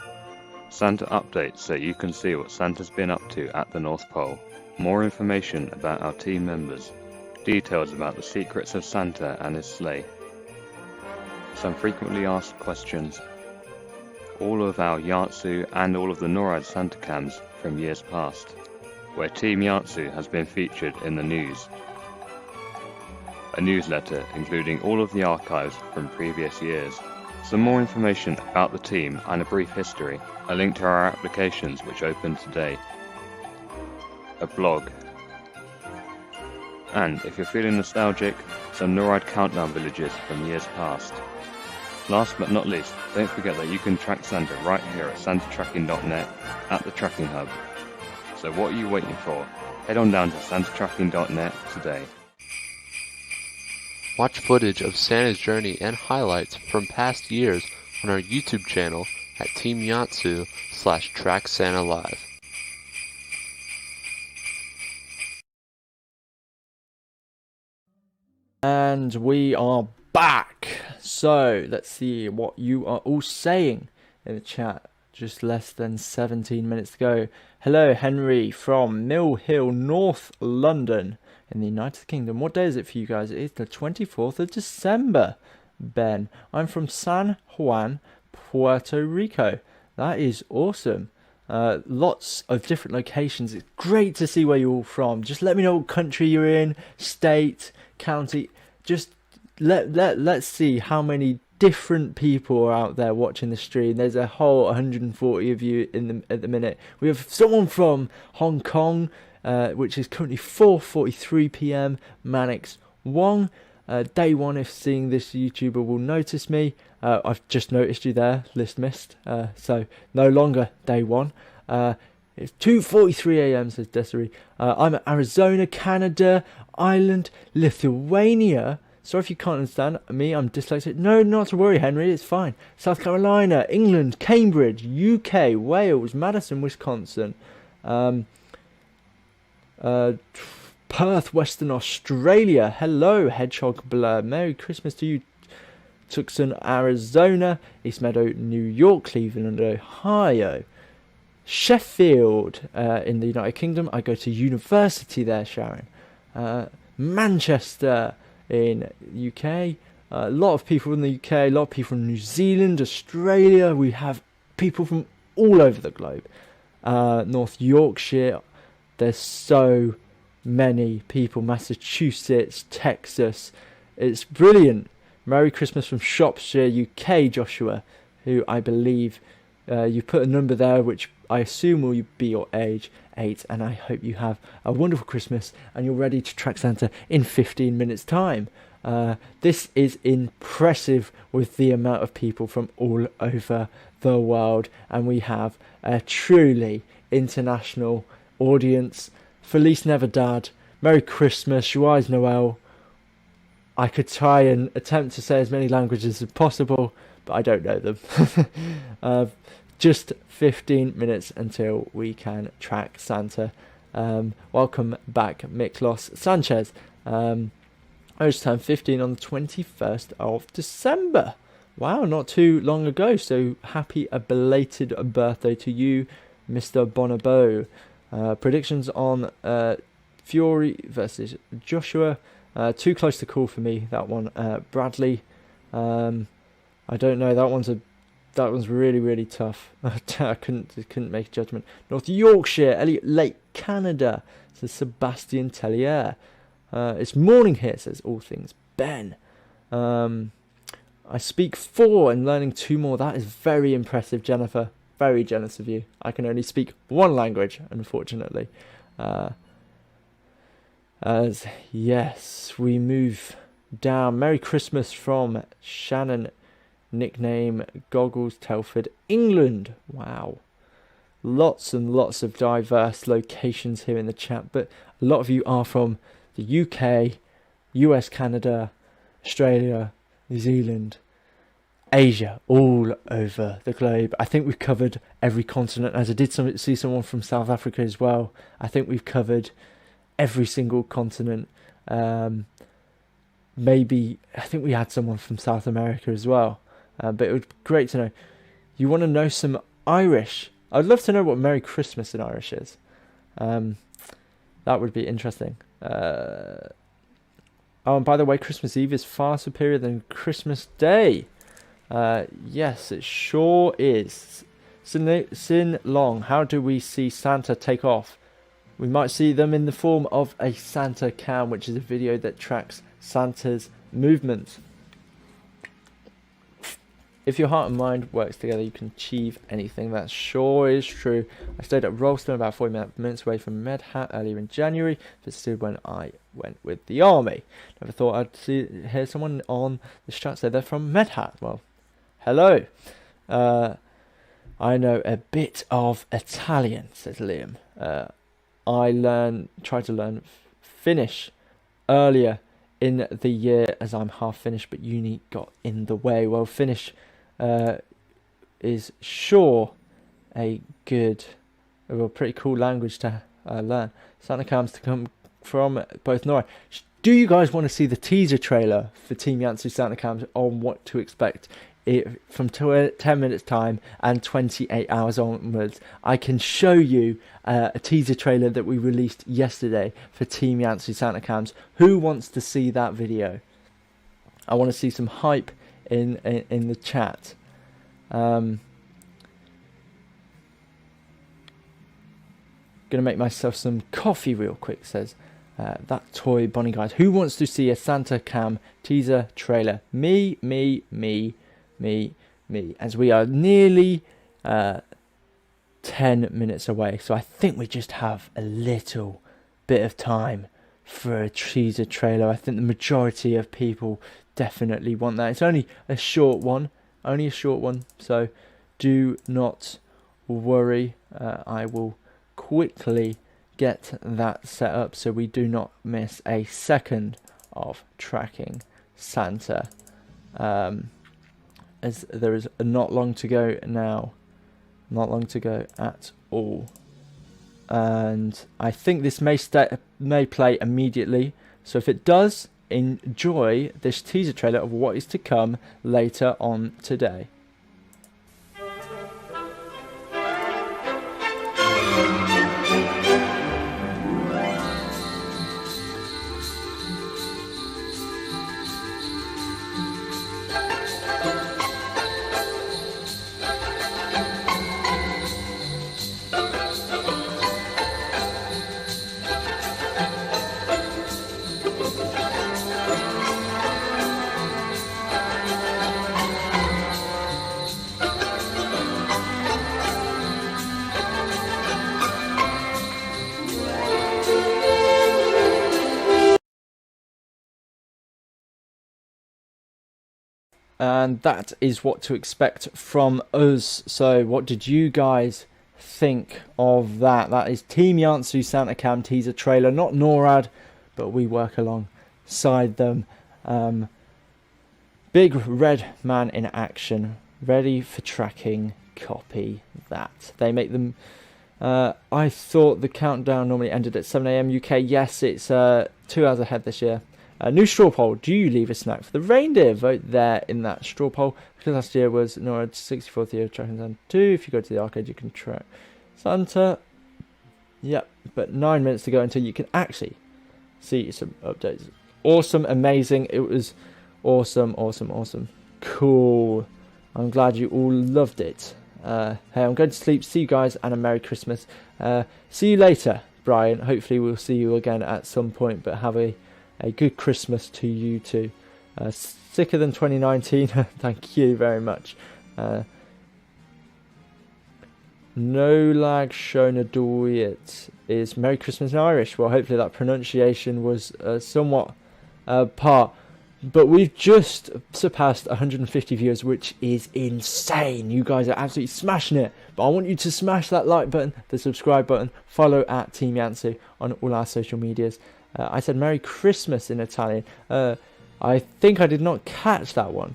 Santa updates so you can see what Santa's been up to at the North Pole, more information about our team members, details about the secrets of Santa and his sleigh, some frequently asked questions, all of our YANTSU and all of the NORAD Santa cams from years past, where Team YANTSU has been featured in the news, a newsletter including all of the archives from previous years, some more information about the team and a brief history, a link to our applications which opened today, a blog, and if you're feeling nostalgic, some NORAD countdown villages from years past. Last but not least, don't forget that you can track Santa right here at santatracking.net at the Tracking Hub. So what are you waiting for? Head on down to santatracking.net today. Watch footage of Santa's journey and highlights from past years on our YouTube channel at Team YANTSU/TrackSantaLive. And we are back. So let's see what you are all saying in the chat. Just less than 17 minutes to go. Hello, Henry from Mill Hill, North London in the United Kingdom. What day is it for you guys? It is the 24th of December, Ben. I'm from San Juan, Puerto Rico. That is awesome. Lots of different locations. It's great to see where you're all from. Just let me know what country you're in, state, county. Just let's see how many different people are out there watching the stream. There's a whole 140 of you at the minute. We have someone from Hong Kong, which is currently 4:43 p.m. Manix Wong. Day one, if seeing this YouTuber will notice me. I've just noticed you there, list missed. So no longer day one. It's 2:43 a.m. says Desiree. I'm at Arizona, Canada, Ireland, Lithuania. Sorry if you can't understand me, I'm dyslexic. No, not to worry, Henry, it's fine. South Carolina, England, Cambridge, UK, Wales, Madison, Wisconsin, Perth, Western Australia. Hello, Hedgehog Blur. Merry Christmas to you. Tucson, Arizona, East Meadow, New York, Cleveland, Ohio, Sheffield, in the United Kingdom. I go to university there, Sharon. Manchester in UK. A lot of people in the UK, a lot of people from New Zealand, Australia. We have people from all over the globe. North Yorkshire. There's so many people. Massachusetts, Texas. It's brilliant. Merry Christmas from Shropshire, UK, Joshua, who I believe you put a number there, which I assume will be your age, 8, and I hope you have a wonderful Christmas and you're ready to track Santa in 15 minutes time. This is impressive with the amount of people from all over the world, and we have a truly international audience. Feliz Navidad, Merry Christmas, Joyeux Noel. I could try and attempt to say as many languages as possible, but I don't know them. Just 15 minutes until we can track Santa. Welcome back, Miklos Sanchez. I was turned 15 on the 21st of December. Wow, not too long ago. So happy a belated birthday to you, Mr. Bonobo. Predictions on Fury versus Joshua. Too close to call for me, that one. Bradley. I don't know. That one's really, really tough. I couldn't make a judgment. North Yorkshire, Elliot Lake, Canada, says Sebastian Tellier. It's morning here, says All Things Ben. I speak 4 and learning 2 more. That is very impressive, Jennifer. Very jealous of you. I can only speak 1 language, unfortunately. As yes, we move down. Merry Christmas from Shannon. Nickname Goggles, Telford, England. Wow. Lots and lots of diverse locations here in the chat, but a lot of you are from the UK, US, Canada, Australia, New Zealand, Asia, all over the globe. I think we've covered every continent, as I did see someone from South Africa as well. I think we've covered every single continent. Maybe, I think we had someone from South America as well. But it would be great to know. You want to know some Irish? I'd love to know what Merry Christmas in Irish is. That would be interesting. Oh, and by the way, Christmas Eve is far superior than Christmas Day. Yes, it sure is. Sin Long, how do we see Santa take off? We might see them in the form of a Santa cam, which is a video that tracks Santa's movements. If your heart and mind works together, you can achieve anything. That sure is true. I stayed at Rollstone, about 40 minutes away from Medhat earlier in January, visited when I went with the army. Never thought I'd hear someone on the chat say they're from Medhat. Well, hello. I know a bit of Italian, says Liam. I tried to learn Finnish earlier in the year as I'm half Finnish, but uni got in the way. Well, Finnish is sure a pretty cool language to learn. Santa cams to come from both Norway. Do you guys want to see the teaser trailer for Team YANTSU Santa cams on what to expect from 10 minutes time and 28 hours onwards? I can show you a teaser trailer that we released yesterday for Team YANTSU Santa cams. Who wants to see that video? I want to see some hype in the chat. Gonna make myself some coffee real quick, says that toy Bonnie guys. Who wants to see a Santa cam teaser trailer? Me, as we are nearly 10 minutes away, so I think we just have a little bit of time for a teaser trailer. I think the majority of people definitely want that. It's only a short one, so do not worry. I will quickly get that set up so we do not miss a second of tracking Santa, as there is not long to go now. Not long to go at all. And I think this may play immediately. So if it does, enjoy this teaser trailer of what is to come later on today. and that is what to expect from us. So what did you guys think of that? That is Team YANTSU Santa Cam teaser trailer, not NORAD, but we work alongside them. Big red man in action, ready for tracking. Copy that. They make them. I thought the countdown normally ended at 7 AM UK. Yes, it's 2 hours ahead this year. New straw poll. Do you leave a snack for the reindeer? Vote there in that straw poll. Because last year was NORAD's 64th year of tracking Santa 2. If you go to the arcade, you can track Santa. Yep, but 9 minutes to go until you can actually see some updates. Awesome, amazing. It was awesome, awesome, awesome. Cool. I'm glad you all loved it. Hey, I'm going to sleep. See you guys, and a Merry Christmas. See you later, Brian. Hopefully we'll see you again at some point, but have a good Christmas to you too. Sicker than 2019. Thank you very much. No lag shona doit is Merry Christmas in Irish. Well, hopefully that pronunciation was somewhat part. But we've just surpassed 150 viewers, which is insane. You guys are absolutely smashing it. But I want you to smash that like button, the subscribe button, follow at Team YANTSU on all our social medias. I said Merry Christmas in Italian. I think I did not catch that one.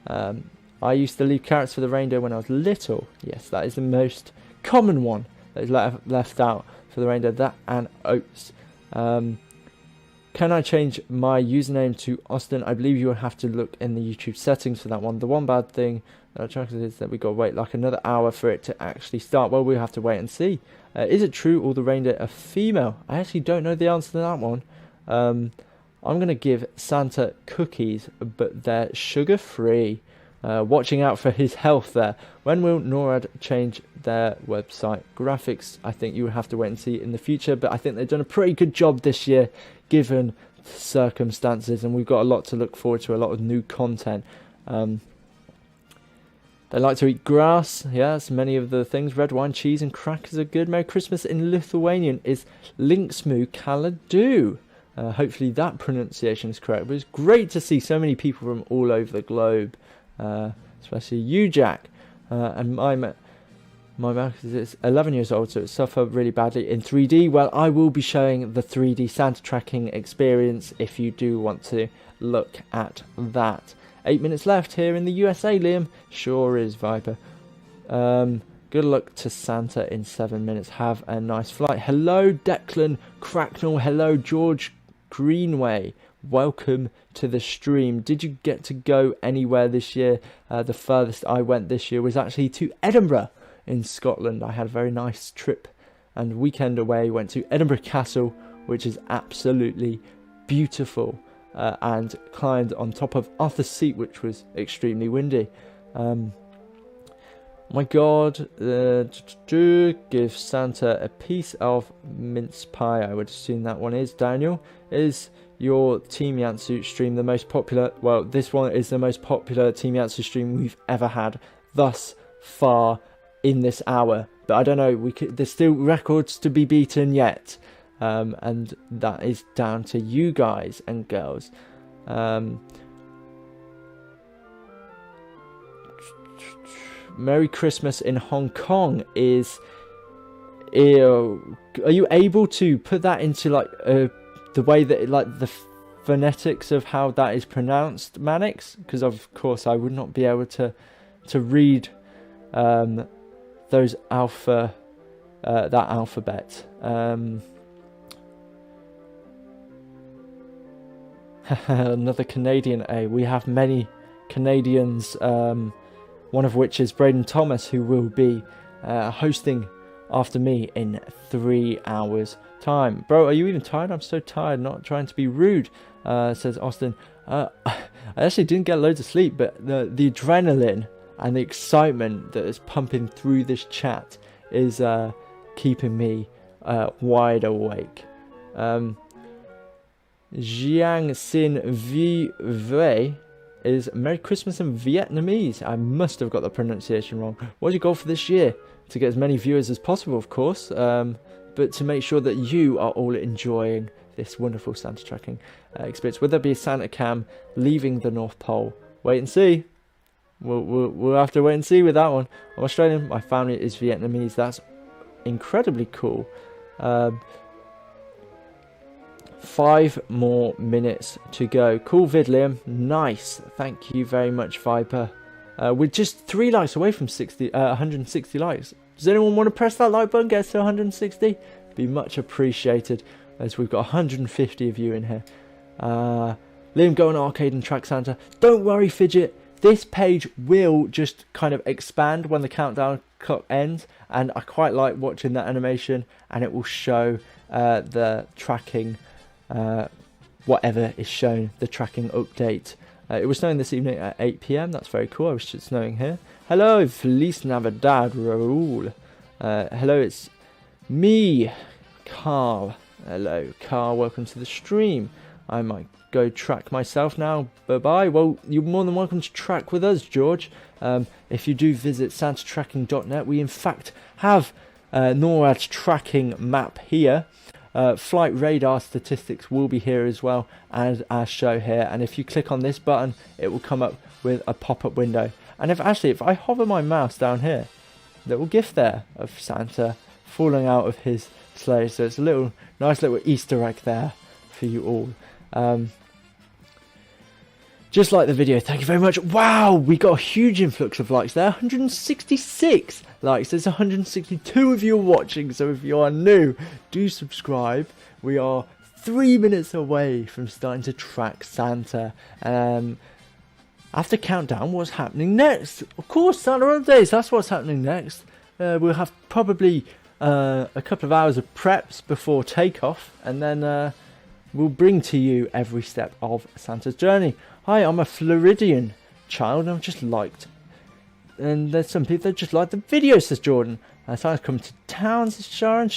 I used to leave carrots for the reindeer when I was little. Yes, that is the most common one that is left out for the reindeer. That and oats. Can I change my username to Austin? I believe you will have to look in the YouTube settings for that one. The one bad thing that I checked is that we got to wait like another hour for it to actually start. Well, we'll have to wait and see. Is it true all the reindeer are female? I actually don't know the answer to that one. I'm going to give Santa cookies, but they're sugar-free. Watching out for his health there. When will NORAD change their website graphics? I think you will have to wait and see in the future, but I think they've done a pretty good job this year given the circumstances, and we've got a lot to look forward to, a lot of new content. They like to eat grass, yes, many of the things. Red wine, cheese and crackers are good. Merry Christmas in Lithuanian is Linksmu Kaladu. Hopefully that pronunciation is correct, but it's great to see so many people from all over the globe, especially you, Jack, and my Mac is 11 years old, so it suffered really badly in 3D. Well, I will be showing the 3D Santa tracking experience if you do want to look at that. 8 minutes left here in the USA, Liam. Sure is, Viper. Good luck to Santa in 7 minutes. Have a nice flight. Hello, Declan Cracknell. Hello, George Greenway. Welcome to the stream. Did you get to go anywhere this year? The furthest I went this year was actually to Edinburgh in Scotland. I had a very nice trip and weekend away. Went to Edinburgh Castle, which is absolutely beautiful, and climbed on top of Arthur's Seat, which was extremely windy. My God, give Santa a piece of mince pie. I would assume that one is. Daniel, is your Team YANTSU stream the most popular? Well, this one is the most popular Team YANTSU stream we've ever had thus far in this hour. But I don't know, there's still records to be beaten yet. And that is down to you guys and girls. Merry Christmas in Hong Kong is... Are you able to put that into like the way that like the phonetics of how that is pronounced, Manix? Because of course I would not be able to read those that alphabet. Another Canadian A. We have many Canadians, one of which is Braden Thomas, who will be hosting after me in 3 hours time. Bro, are you even tired? I'm so tired, not trying to be rude, says Austin. I actually didn't get loads of sleep, but the adrenaline and the excitement that is pumping through this chat is keeping me wide awake. Jiang Sin Vi Vue is Merry Christmas in Vietnamese. I must have got the pronunciation wrong. What's your goal for this year? To get as many viewers as possible, of course, but to make sure that you are all enjoying this wonderful Santa tracking experience. Will there be a Santa cam leaving the North Pole? Wait and see. We'll have to wait and see with that one. I'm Australian. My family is Vietnamese. That's incredibly cool. 5 more minutes to go. Cool vid, Liam. Nice. Thank you very much, Viper. We're just 3 likes away from 160 likes. Does anyone want to press that like button? Get us to 160? Be much appreciated, as we've got 150 of you in here. Liam, go on Arcade and TrackingSanta. Don't worry, Fidget. This page will just kind of expand when the countdown clock ends, and I quite like watching that animation, and it will show the tracking, whatever is shown, the tracking update. It was snowing this evening at 8 PM. That's very cool. I was just snowing here. Hello, Feliz Navidad, Raul. Hello, it's me, Carl. Hello, Carl. Welcome to the stream. I might go track myself now. Bye-bye. Well, you're more than welcome to track with us, George. If you do visit santatracking.net, we in fact have NORAD's tracking map here. Flight radar statistics will be here as well as our show here, and if you click on this button it will come up with a pop-up window, and if I hover my mouse down here, little gif there of Santa falling out of his sleigh, so it's a nice little Easter egg there for you all. Just like the video, thank you very much. Wow, we got a huge influx of likes there, 166 likes. There's 162 of you watching, so if you are new, do subscribe. We are 3 minutes away from starting to track Santa. After countdown, what's happening next? Of course, Santa updates, that's what's happening next. We'll have probably a couple of hours of preps before takeoff, and then we'll bring to you every step of Santa's journey. Hi, I'm a Floridian child, and I've just liked, and there's some people that just like the video, says Jordan. Santa's coming to town, says Sharon.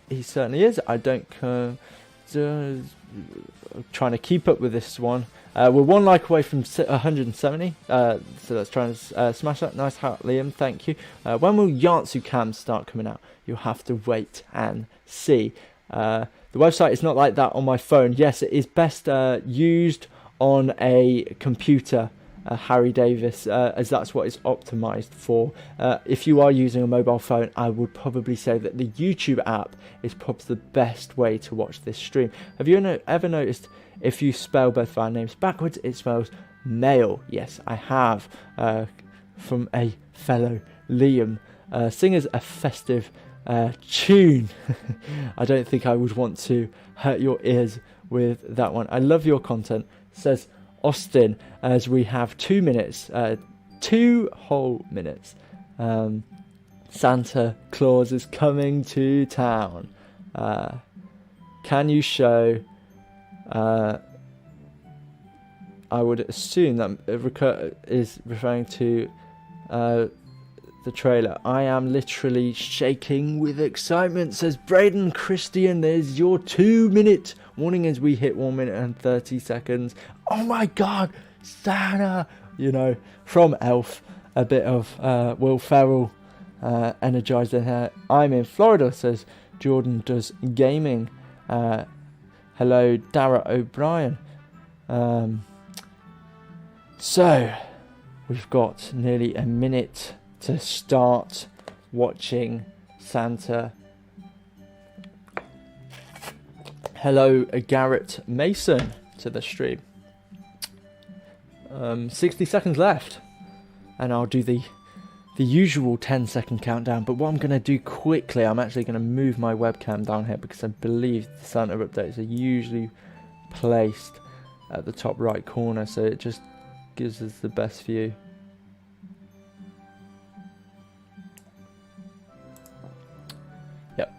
He certainly is. I don't I'm trying to keep up with this one. We're 1 like away from 170, so let's try and smash that. Nice hat, Liam, thank you. When will YANTSU cams start coming out? You'll have to wait and see. The website is not like that on my phone. Yes, it is best used on a computer, Harry Davis, as that's what it's optimized for. If you are using a mobile phone, I would probably say that the YouTube app is probably the best way to watch this stream. Have you ever noticed if you spell both of our names backwards, it spells male? Yes, I have, from a fellow Liam. Sing us a festive tune. I don't think I would want to hurt your ears with that one. I love your content, says Austin, as we have 2 minutes, 2 whole minutes. Santa Claus is coming to town. Can you show? I would assume that is referring to the trailer. I am literally shaking with excitement, says Braden Christian. There's your 2-minute warning as we hit 1 minute and 30 seconds. Oh my god, Santa! You know, from Elf, a bit of Will Ferrell energized in here. I'm in Florida, says Jordan Does Gaming. Hello, Dara O'Brien. So, we've got nearly a minute to start watching Santa. Hello, Garrett Mason, to the stream. 60 seconds left, and I'll do the usual 10-second countdown. But what I'm going to do quickly, I'm actually going to move my webcam down here because I believe the Santa updates are usually placed at the top right corner, so it just gives us the best view. Yep.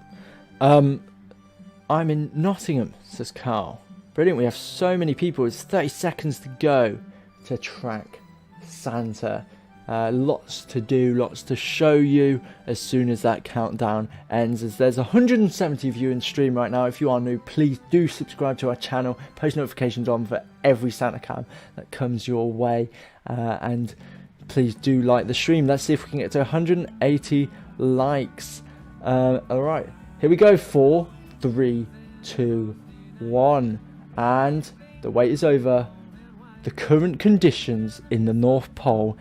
I'm in Nottingham, says Carl. Brilliant, we have so many people. It's 30 seconds to go to track Santa. Lots to do, lots to show you as soon as that countdown ends, as there's 170 of you in stream right now. If you are new, please do subscribe to our channel, post notifications on for every Santa cam that comes your way, and please do like the stream. Let's see if we can get to 180 likes. Alright, here we go. 4, 3, 2, 1, and the wait is over. the current conditions in the North Pole